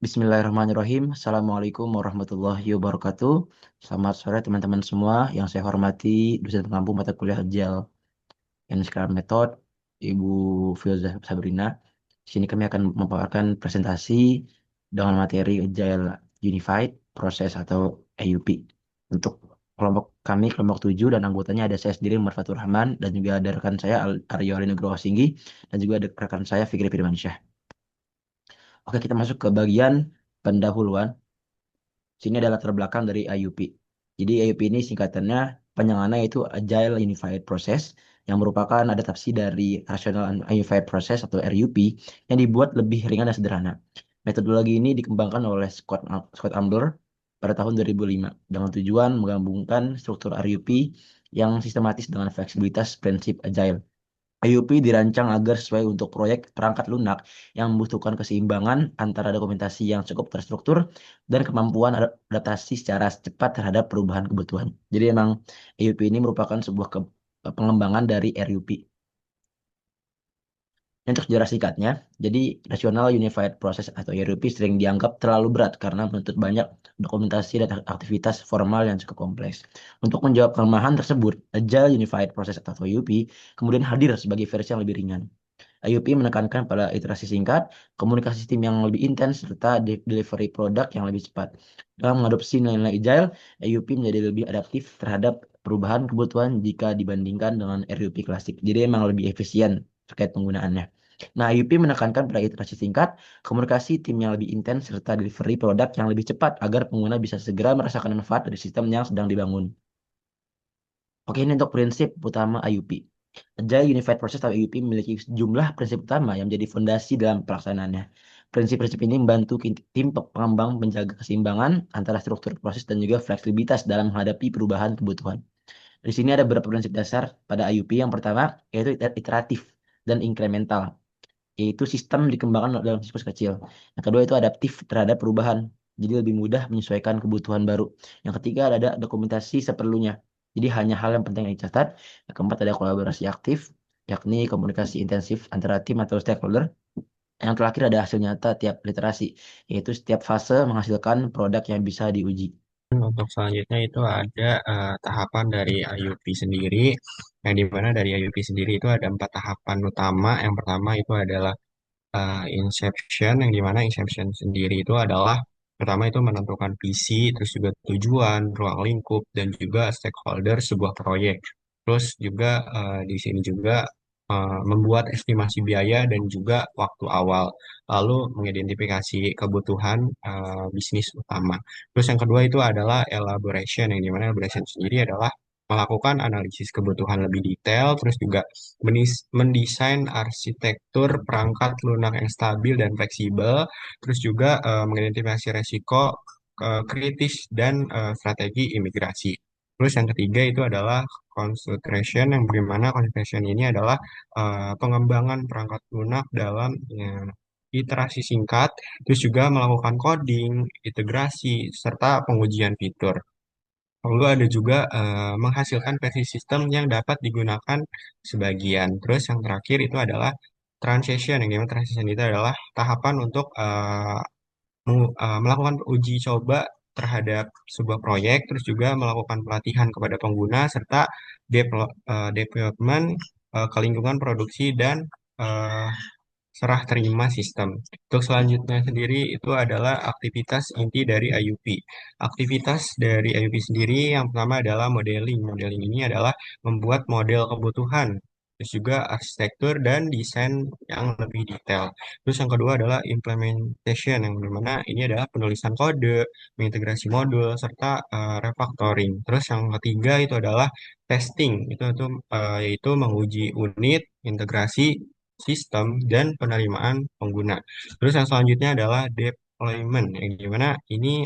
Bismillahirrahmanirrahim. Assalamualaikum warahmatullahi wabarakatuh. Selamat sore teman-teman semua yang saya hormati dosen pengampu mata kuliah Agile and Scrum Method, Ibu Filzah Sabrina. Di sini kami akan memaparkan presentasi dengan materi Agile Unified Process atau AUP. Untuk kelompok kami, kelompok 7 dan anggotanya ada saya sendiri, Marfatur Rahman, dan juga ada rekan saya Aryo Nugroho Singgi, dan juga ada rekan saya Fikri Firmansyah. Oke, kita masuk ke bagian pendahuluan. Sini adalah latar belakang dari IUP. Jadi IUP ini singkatannya penyengatannya itu Agile Unified Process yang merupakan adaptasi dari Rational Unified Process atau RUP yang dibuat lebih ringan dan sederhana. Metodologi ini dikembangkan oleh Scott Ambler pada tahun 2005 dengan tujuan menggabungkan struktur RUP yang sistematis dengan fleksibilitas prinsip Agile. IUP dirancang agar sesuai untuk proyek perangkat lunak yang membutuhkan keseimbangan antara dokumentasi yang cukup terstruktur dan kemampuan adaptasi secara cepat terhadap perubahan kebutuhan. Jadi emang IUP ini merupakan sebuah pengembangan dari RUP. Untuk sejarah singkatnya, jadi Rational Unified Process atau RUP sering dianggap terlalu berat karena menuntut banyak dokumentasi dan aktivitas formal yang cukup kompleks. Untuk menjawab kelemahan tersebut, Agile Unified Process atau UP kemudian hadir sebagai versi yang lebih ringan. IUP menekankan pada iterasi singkat, komunikasi tim yang lebih intens, serta delivery produk yang lebih cepat. Dalam mengadopsi nilai-nilai agile, IUP menjadi lebih adaptif terhadap perubahan kebutuhan jika dibandingkan dengan RUP klasik. Jadi emang lebih efisien terkait penggunaannya. Nah, IUP menekankan pada iterasi singkat, komunikasi tim yang lebih intens, serta delivery produk yang lebih cepat agar pengguna bisa segera merasakan manfaat dari sistem yang sedang dibangun. Oke, ini untuk prinsip utama IUP. Agile Unified Process atau AUP memiliki sejumlah prinsip utama yang menjadi fondasi dalam pelaksanaannya. Prinsip-prinsip ini membantu tim pengembang menjaga keseimbangan antara struktur proses dan juga fleksibilitas dalam menghadapi perubahan kebutuhan. Di sini ada beberapa prinsip dasar pada IUP. Yang pertama yaitu iteratif dan inkremental, yaitu sistem dikembangkan dalam siklus kecil. Yang kedua itu adaptif terhadap perubahan, jadi lebih mudah menyesuaikan kebutuhan baru. Yang ketiga ada dokumentasi seperlunya, jadi hanya hal yang penting yang dicatat. Yang keempat ada kolaborasi aktif, yakni komunikasi intensif antara tim atau stakeholder. Yang terakhir ada hasil nyata tiap literasi, yaitu setiap fase menghasilkan produk yang bisa diuji. Untuk selanjutnya itu ada tahapan dari IUP sendiri, yang dimana dari IUP sendiri itu ada 4 tahapan utama. Yang pertama itu adalah Inception, yang dimana Inception sendiri itu adalah pertama itu menentukan visi, terus juga tujuan, ruang lingkup, dan juga stakeholder sebuah proyek. Terus juga di sini juga membuat estimasi biaya dan juga waktu awal, lalu mengidentifikasi kebutuhan bisnis utama. Terus yang kedua itu adalah elaboration, yang dimana elaboration sendiri adalah melakukan analisis kebutuhan lebih detail, terus juga mendesain arsitektur perangkat lunak yang stabil dan fleksibel, terus juga mengidentifikasi resiko kritis dan strategi imigrasi. Terus yang ketiga itu adalah concentration, yang bagaimana concentration ini adalah pengembangan perangkat lunak dalam iterasi singkat, terus juga melakukan coding, integrasi, serta pengujian fitur. Lalu ada juga menghasilkan versi sistem yang dapat digunakan sebagian. Terus yang terakhir itu adalah transition, yang dimana transition itu adalah tahapan untuk melakukan uji coba terhadap sebuah proyek, terus juga melakukan pelatihan kepada pengguna, serta development ke lingkungan produksi dan eh, serah terima sistem. Untuk selanjutnya sendiri itu adalah aktivitas inti dari IUP. Aktivitas dari IUP sendiri yang pertama adalah modeling. Modeling ini adalah membuat model kebutuhan, terus juga arsitektur dan desain yang lebih detail. Terus yang kedua adalah implementation, yang dimana ini adalah penulisan kode, mengintegrasi modul, serta refactoring. Terus yang ketiga itu adalah testing, yaitu menguji unit, integrasi, sistem, dan penerimaan pengguna. Terus yang selanjutnya adalah deployment, yang dimana ini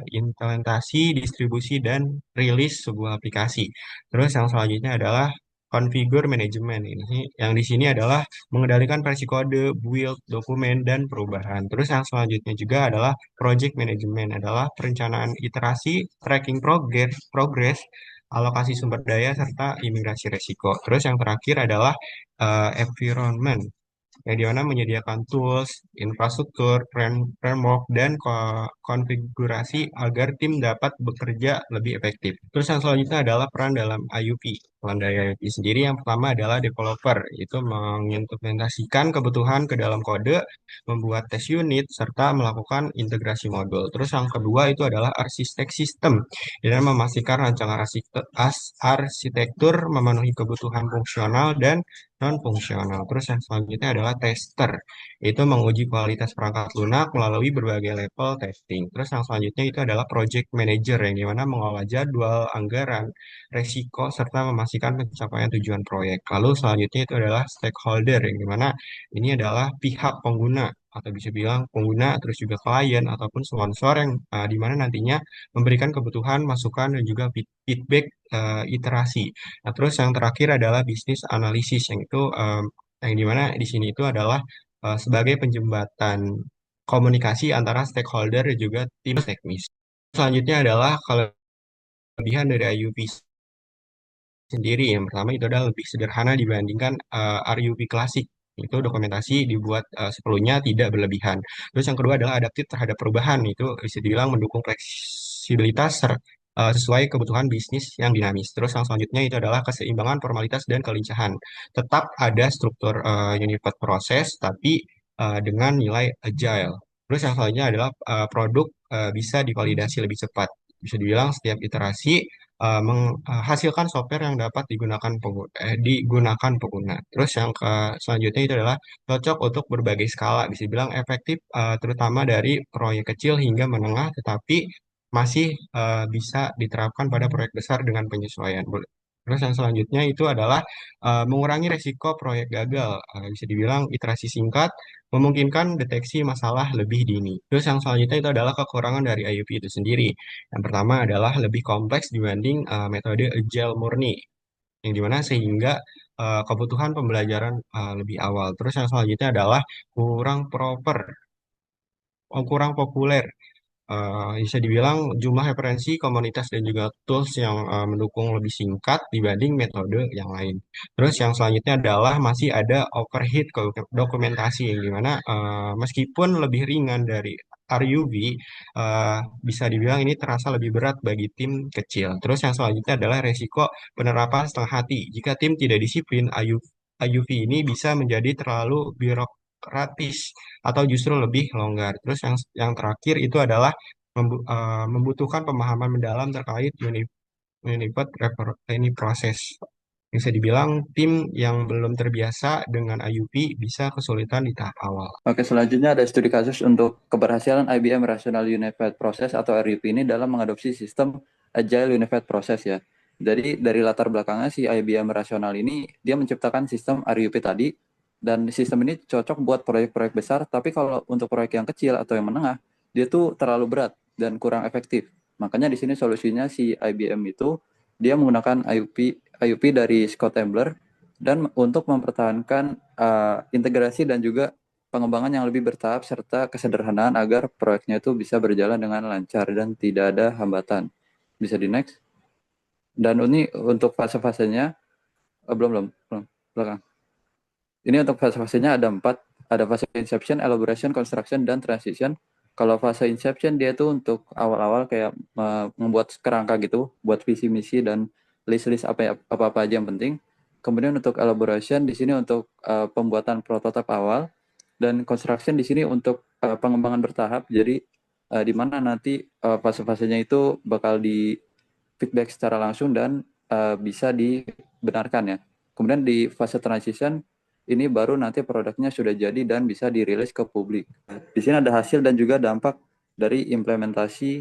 implementasi, distribusi, dan rilis sebuah aplikasi. Terus yang selanjutnya adalah configure management. Ini yang di sini adalah mengendalikan versi kode, build, dokumen, dan perubahan. Terus yang selanjutnya juga adalah project management, adalah perencanaan iterasi, tracking progress, alokasi sumber daya, serta imigrasi resiko. Terus yang terakhir adalah environment. yang dimana menyediakan tools, infrastruktur, framework, dan konfigurasi agar tim dapat bekerja lebih efektif. Terus yang selanjutnya adalah peran dalam IUP. Peran dari IUP sendiri yang pertama adalah developer, itu mengimplementasikan kebutuhan ke dalam kode, membuat tes unit, serta melakukan integrasi modul. Terus yang kedua itu adalah arsitek sistem, dan memastikan rancangan arsitektur memenuhi kebutuhan fungsional dan non-fungsional. Terus yang selanjutnya adalah tester, itu menguji kualitas perangkat lunak melalui berbagai level testing. Terus yang selanjutnya itu adalah project manager, yang dimana mengolah jadwal, anggaran, resiko, serta memastikan pencapaian tujuan proyek. Lalu selanjutnya itu adalah stakeholder, yang dimana ini adalah pihak pengguna, atau bisa bilang pengguna, terus juga klien ataupun sponsor, yang di mana nantinya memberikan kebutuhan, masukan, dan juga feedback iterasi. Nah, terus yang terakhir adalah bisnis analisis, yang itu yang dimana di sini itu adalah sebagai penjembatan komunikasi antara stakeholder dan juga tim teknis. Selanjutnya adalah kelebihan dari IUP sendiri. Yang pertama itu adalah lebih sederhana dibandingkan RUP klasik. Itu dokumentasi dibuat sepenuhnya tidak berlebihan. Terus yang kedua adalah adaptif terhadap perubahan. Itu bisa dibilang mendukung fleksibilitas sesuai kebutuhan bisnis yang dinamis. Terus yang selanjutnya itu adalah keseimbangan formalitas dan kelincahan. Tetap ada struktur unified proses, tapi dengan nilai agile. Terus yang selanjutnya adalah produk bisa divalidasi lebih cepat. Bisa dibilang setiap iterasi menghasilkan software yang dapat digunakan pengguna. Terus yang selanjutnya itu adalah cocok untuk berbagai skala, bisa dibilang efektif terutama dari proyek kecil hingga menengah, tetapi masih bisa diterapkan pada proyek besar dengan penyesuaian. Terus yang selanjutnya itu adalah mengurangi resiko proyek gagal. Bisa dibilang iterasi singkat memungkinkan deteksi masalah lebih dini. Terus yang selanjutnya itu adalah kekurangan dari IUP itu sendiri. Yang pertama adalah lebih kompleks dibanding metode agile murni, yang dimana sehingga kebutuhan pembelajaran lebih awal. Terus yang selanjutnya adalah kurang proper, kurang populer. Bisa dibilang jumlah referensi, komunitas, dan juga tools yang mendukung lebih singkat dibanding metode yang lain. Terus yang selanjutnya adalah masih ada overhead dokumentasi, yang dimana meskipun lebih ringan dari RUV, bisa dibilang ini terasa lebih berat bagi tim kecil. Terus yang selanjutnya adalah resiko penerapan setengah hati. Jika tim tidak disiplin, IUV ini bisa menjadi terlalu birokratis atau justru lebih longgar. Terus yang terakhir itu adalah membutuhkan pemahaman mendalam terkait Unified ini proses. Bisa dibilang tim yang belum terbiasa dengan IUP bisa kesulitan di tahap awal. Oke, selanjutnya ada studi kasus untuk keberhasilan IBM Rational Unified Process atau RUP ini dalam mengadopsi sistem Agile Unified Process ya. Jadi dari latar belakangnya si IBM Rational ini dia menciptakan sistem RUP tadi, dan sistem ini cocok buat proyek-proyek besar, tapi kalau untuk proyek yang kecil atau yang menengah, dia tuh terlalu berat dan kurang efektif. Makanya di sini solusinya si IBM itu dia menggunakan IUP dari Scott Ambler, dan untuk mempertahankan integrasi dan juga pengembangan yang lebih bertahap serta kesederhanaan agar proyeknya itu bisa berjalan dengan lancar dan tidak ada hambatan. Bisa di next. Dan ini untuk fase-fasenya belum belakang. Ini untuk fase-fasenya ada 4. Ada fase inception, elaboration, construction, dan transition. Kalau fase inception dia tuh untuk awal-awal kayak membuat kerangka gitu, buat visi misi dan list-list apa-apa aja yang penting. Kemudian untuk elaboration di sini untuk pembuatan prototipe awal, dan construction di sini untuk pengembangan bertahap. Jadi di mana nanti fase-fasenya itu bakal di feedback secara langsung dan bisa dibenarkan ya. Kemudian di fase transition ini baru nanti produknya sudah jadi dan bisa dirilis ke publik. Di sini ada hasil dan juga dampak dari implementasi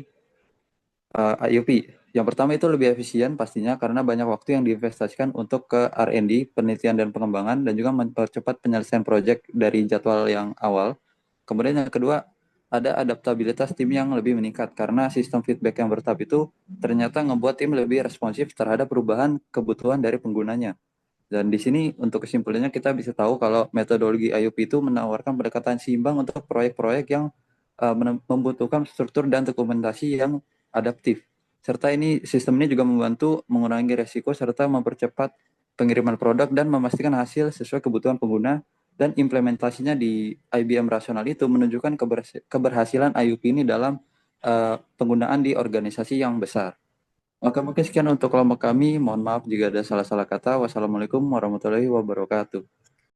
IUP. Yang pertama itu lebih efisien pastinya karena banyak waktu yang diinvestasikan untuk ke R&D, penelitian dan pengembangan, dan juga mempercepat penyelesaian proyek dari jadwal yang awal. Kemudian yang kedua, ada adaptabilitas tim yang lebih meningkat karena sistem feedback yang bertahap itu ternyata membuat tim lebih responsif terhadap perubahan kebutuhan dari penggunanya. Dan di sini untuk kesimpulannya kita bisa tahu kalau metodologi IUP itu menawarkan pendekatan seimbang untuk proyek-proyek yang membutuhkan struktur dan dokumentasi yang adaptif. Serta ini sistem ini juga membantu mengurangi resiko serta mempercepat pengiriman produk dan memastikan hasil sesuai kebutuhan pengguna dan implementasinya di IBM Rasional itu menunjukkan keberhasilan IUP ini dalam penggunaan di organisasi yang besar. Maka mungkin sekian untuk kelompok kami. Mohon maaf jika ada salah-salah kata. Wassalamualaikum warahmatullahi wabarakatuh.